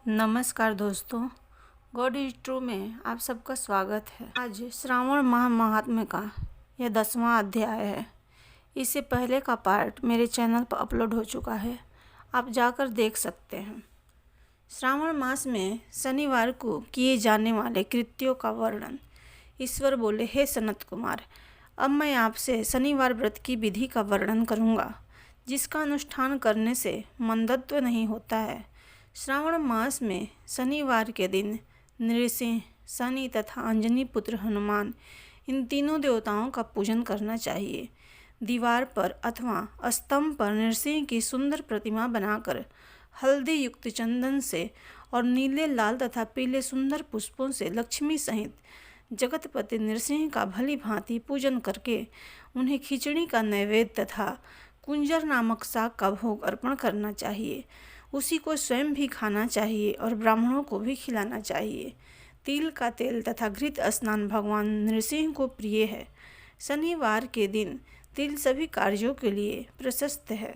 नमस्कार दोस्तों, God is true में आप सबका स्वागत है। आज श्रावण माह महात्म्य का यह 10वां अध्याय है। इससे पहले का पार्ट मेरे चैनल पर अपलोड हो चुका है, आप जाकर देख सकते हैं। श्रावण मास में शनिवार को किए जाने वाले कृत्यों का वर्णन। ईश्वर बोले, हे सनत कुमार, अब मैं आपसे शनिवार व्रत की विधि का वर्णन करूँगा, जिसका अनुष्ठान करने से मंदत्व नहीं होता है। श्रावण मास में शनिवार के दिन नृसिंह, शनि तथा अंजनी पुत्र हनुमान, इन तीनों देवताओं का पूजन करना चाहिए। दीवार पर अथवा स्तंभ पर नृसिंह की सुंदर प्रतिमा बनाकर हल्दी युक्त चंदन से और नीले, लाल तथा पीले सुंदर पुष्पों से लक्ष्मी सहित जगतपति नृसिंह का भली भांति पूजन करके उन्हें खिचड़ी का नैवेद्य तथा कुंजर नामक साग का भोग अर्पण करना चाहिए। उसी को स्वयं भी खाना चाहिए और ब्राह्मणों को भी खिलाना चाहिए। तिल का तेल तथा घृत स्नान भगवान नृसिंह को प्रिय है। शनिवार के दिन तिल सभी कार्यों के लिए प्रशस्त है।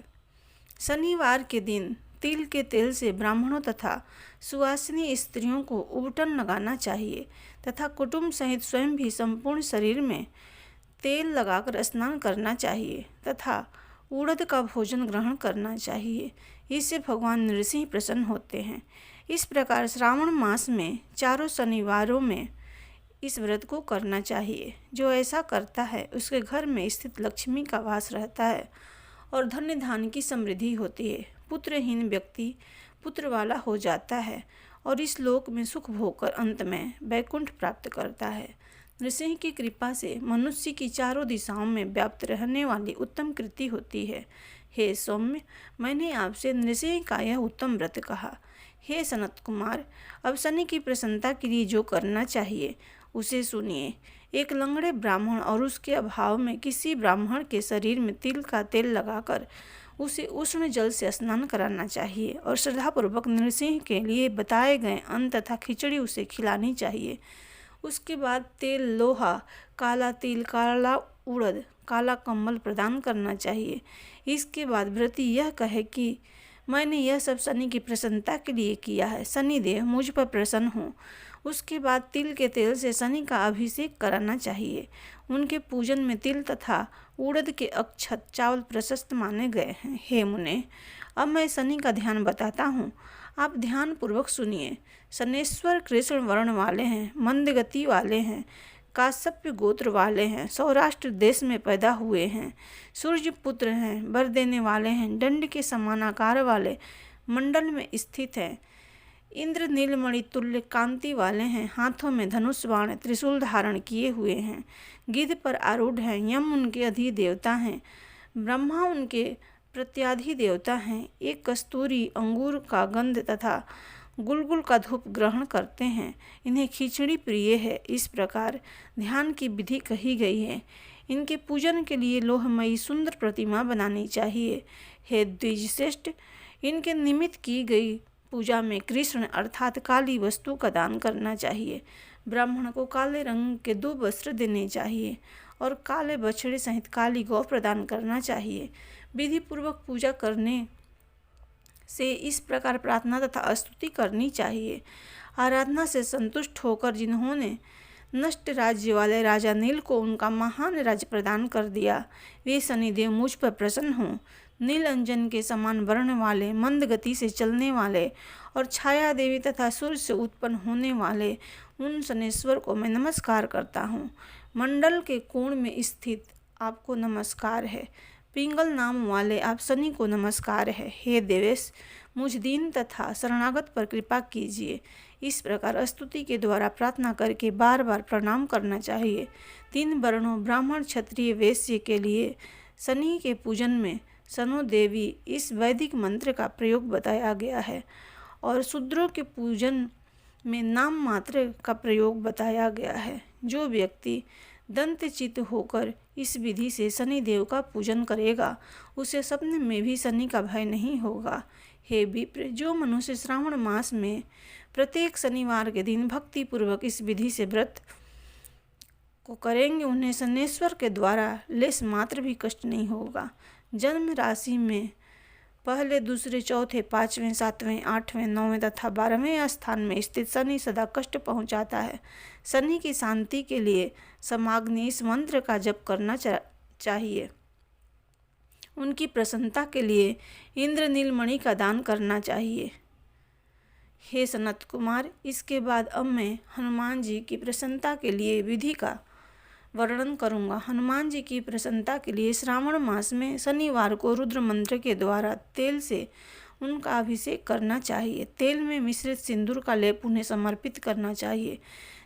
शनिवार के दिन तिल के तेल से ब्राह्मणों तथा सुवासिनी स्त्रियों को उबटन लगाना चाहिए तथा कुटुंब सहित स्वयं भी संपूर्ण शरीर में तेल लगाकर स्नान करना चाहिए तथा उड़द का भोजन ग्रहण करना चाहिए। इससे भगवान नृसिंह प्रसन्न होते हैं। इस प्रकार श्रावण मास में चारों शनिवारों में इस व्रत को करना चाहिए। जो ऐसा करता है उसके घर में स्थित लक्ष्मी का वास रहता है और धन्य धान्य की समृद्धि होती है। पुत्रहीन व्यक्ति पुत्र वाला हो जाता है और इस लोक में सुख भोगकर अंत में वैकुंठ प्राप्त करता है। नृसिंह की कृपा से मनुष्य की चारों दिशाओं में व्याप्त रहने वाली उत्तम कृति होती है। हे सौम्य, मैंने आपसे नृसिंह का यह उत्तम व्रत कहा। हे सनत कुमार, अब शनि की प्रसन्नता के लिए जो करना चाहिए उसे सुनिए। एक लंगड़े ब्राह्मण और उसके अभाव में किसी ब्राह्मण के शरीर में तिल का तेल लगाकर उसे उष्ण जल से स्नान कराना चाहिए और श्रद्धापूर्वक नृसिंह के लिए बताए गए अन्न तथा खिचड़ी उसे खिलानी चाहिए। उसके बाद तेल लोहा, काला तिल, काला उड़द, काला कंबल प्रदान करना चाहिए। इसके बाद व्रती यह कहे कि मैंने यह सब शनि की प्रसन्नता के लिए किया है, शनिदेव मुझ पर प्रसन्न हो। उसके बाद तिल के तेल से शनि का अभिषेक कराना चाहिए। उनके पूजन में तिल तथा उड़द के अक्षत चावल प्रशस्त माने गए हैं। हे मुने, अब मैं शनि का ध्यान बताता हूँ, आप ध्यान पूर्वक सुनिए। शनेश्वर कृष्ण वर्ण वाले हैं, मंद गति वाले हैं, काश्यप गोत्र वाले हैं, सौराष्ट्र देश में पैदा हुए हैं, सूर्य पुत्र हैं, वर देने वाले हैं, दंड के समान आकार वाले मंडल में स्थित हैं, इंद्र नीलमणि तुल्य कांति वाले हैं, हाथों में धनुष बाण त्रिशूल धारण किए हुए हैं, गिद्ध पर आरूढ़ हैं, यम उनके अधिदेवता हैं, ब्रह्मा उनके प्रत्याधि देवता हैं, एक कस्तूरी अंगूर का गंध तथा गुलगुल का धूप ग्रहण करते हैं, इन्हें खिचड़ी प्रिय है। इस प्रकार ध्यान की विधि कही गई है। इनके पूजन के लिए लोहमयी सुंदर प्रतिमा बनानी चाहिए। हे द्विजश्रेष्ठ, इनके निमित्त की गई पूजा में कृष्ण अर्थात काली वस्तु का दान करना चाहिए। ब्राह्मण को काले रंग के 2 वस्त्र देने चाहिए और काले बछड़े सहित काली गौ प्रदान करना चाहिए। विधि पूर्वक पूजा करने से इस प्रकार प्रार्थना तथा स्तुति करनी चाहिए। आराधना से संतुष्ट होकर जिन्होंने नष्ट राज्य वाले राजा नील को उनका महान राज्य प्रदान कर दिया, वे शनिदेव मुझ पर प्रसन्न हों। नील अंजन के समान वर्ण वाले, मंद गति से चलने वाले और छाया देवी तथा सूर्य से उत्पन्न होने वाले उन शनेश्वर को मैं नमस्कार करता हूँ। मंडल के कोण में स्थित आपको नमस्कार है। पिंगल नाम वाले आप शनि को नमस्कार है। हे देवेश, मुझ दीन तथा शरणागत पर कृपा कीजिए। इस प्रकार स्तुति के द्वारा प्रार्थना करके बार बार प्रणाम करना चाहिए। 3 वर्णों ब्राह्मण, क्षत्रिय, वैश्य के लिए शनि के पूजन में शनो देवी इस वैदिक मंत्र का प्रयोग बताया गया है और शूद्रों के पूजन में नाम मात्र का प्रयोग बताया गया है। जो व्यक्ति दंतचित होकर इस विधि से शनि देव का पूजन करेगा, उसे स्वप्न में भी शनि का भय नहीं होगा। हे विप्र, जो मनुष्य श्रावण मास में प्रत्येक शनिवार के दिन भक्ति पूर्वक इस विधि से व्रत को करेंगे, उन्हें शनेश्वर के द्वारा लेश मात्र भी कष्ट नहीं होगा। जन्म राशि में पहले, दूसरे, चौथे, 5वें, 7वें, 8वें, 9वें तथा 12वें स्थान में स्थित शनि सदा कष्ट पहुंचाता है। शनि की शांति के लिए समाग्नि इस मंत्र का जप करना चाहिए। उनकी प्रसन्नता के लिए इंद्र नीलमणि का दान करना चाहिए। हे सनत कुमार, इसके बाद अब मैं हनुमान जी की प्रसन्नता के लिए विधि का वर्णन करूंगा। हनुमान जी की प्रसन्नता के लिए श्रावण मास में शनिवार को रुद्र मंत्र के द्वारा तेल से उनका अभिषेक करना चाहिए। तेल में मिश्रित सिंदूर का लेप उन्हें समर्पित करना चाहिए।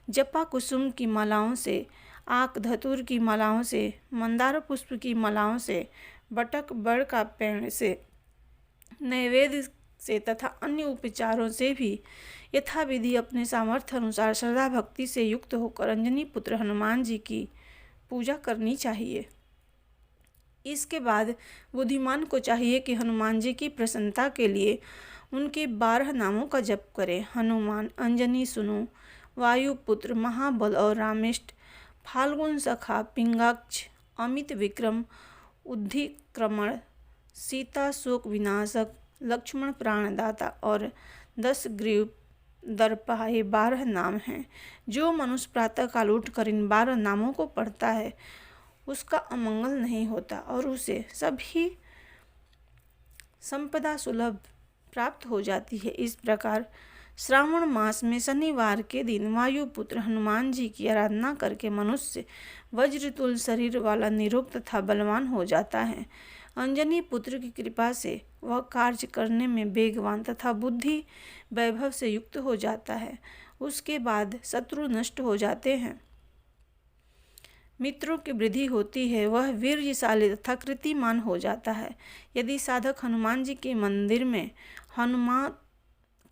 जपा कुसुम की मालाओं से, आक धतूर की मालाओं से, मंदार पुष्प की मालाओं से, बटक बड़ का पेड़ से, नैवेद्य से तथा अन्य उपचारों से भी यथाविधि अपने सामर्थ्य अनुसार श्रद्धा भक्ति से युक्त होकर अंजनी पुत्र हनुमान जी की पूजा करनी चाहिए। इसके बाद बुद्धिमान को चाहिए कि हनुमान जी की प्रसन्नता के लिए उनके 12 नामों का जप करें। हनुमान, अंजनी सुनु, वायुपुत्र, महाबल और रामेष्ट, फाल्गुन सखा, पिंगाक्ष, अमित विक्रम, उद्धिक्रमण, सीता शोक विनाशक, लक्ष्मण प्राणदाता और 10 ग्रीव दर्पा, ये 12 नाम हैं। जो मनुष्य प्रातःकाल उठकर इन 12 नामों को पढ़ता है उसका अमंगल नहीं होता और उसे सभी संपदा सुलभ प्राप्त हो जाती है। इस प्रकार श्रावण मास में शनिवार के दिन वायुपुत्र हनुमान जी की आराधना करके मनुष्य वज्रतुल्य शरीर वाला, निरोग तथा बलवान हो जाता है। अंजनी पुत्र की कृपा से वह कार्य करने में वेगवान तथा बुद्धि वैभव से युक्त हो जाता है। उसके बाद शत्रु नष्ट हो जाते हैं, मित्रों की वृद्धि होती है, वह वीर्यशाली तथा कृतिमान हो जाता है। यदि साधक हनुमान जी के मंदिर में हनुमान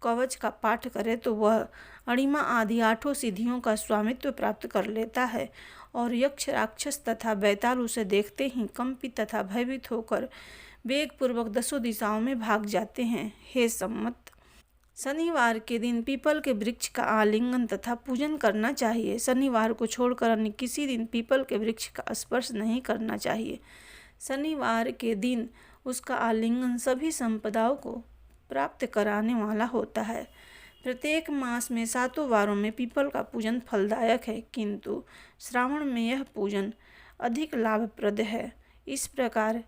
कवच का पाठ करे तो वह अणिमा आदि 8 सिद्धियों का स्वामित्व प्राप्त कर लेता है और यक्ष, राक्षस तथा बैताल उसे देखते ही कंपित तथा भयभीत होकर वेगपूर्वक 10 दिशाओं में भाग जाते हैं। हे सम्मत, शनिवार के दिन पीपल के वृक्ष का आलिंगन तथा पूजन करना चाहिए। शनिवार को छोड़कर अन्य किसी दिन पीपल के वृक्ष का स्पर्श नहीं करना चाहिए। शनिवार के दिन उसका आलिंगन सभी संपदाओं को प्राप्त कराने वाला होता है। प्रत्येक मास में 7 वारों में पीपल का पूजन फलदायक है, किंतु श्रावण में यह पूजन अधिक लाभप्रद है। इस प्रकार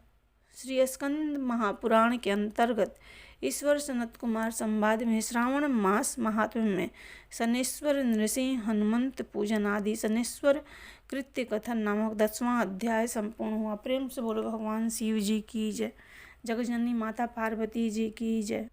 श्री स्कंद महापुराण के अंतर्गत ईश्वर सनत कुमार संवाद में श्रावण मास महात्म्य में शनेश्वर, नृसिंह, हनुमंत पूजन आदि शनेश्वर कृत्य कथन नामक 10वां अध्याय संपूर्ण हुआ। प्रेम से बोलो भगवान शिव जी की जय। जगजननी माता पार्वती जी की जय।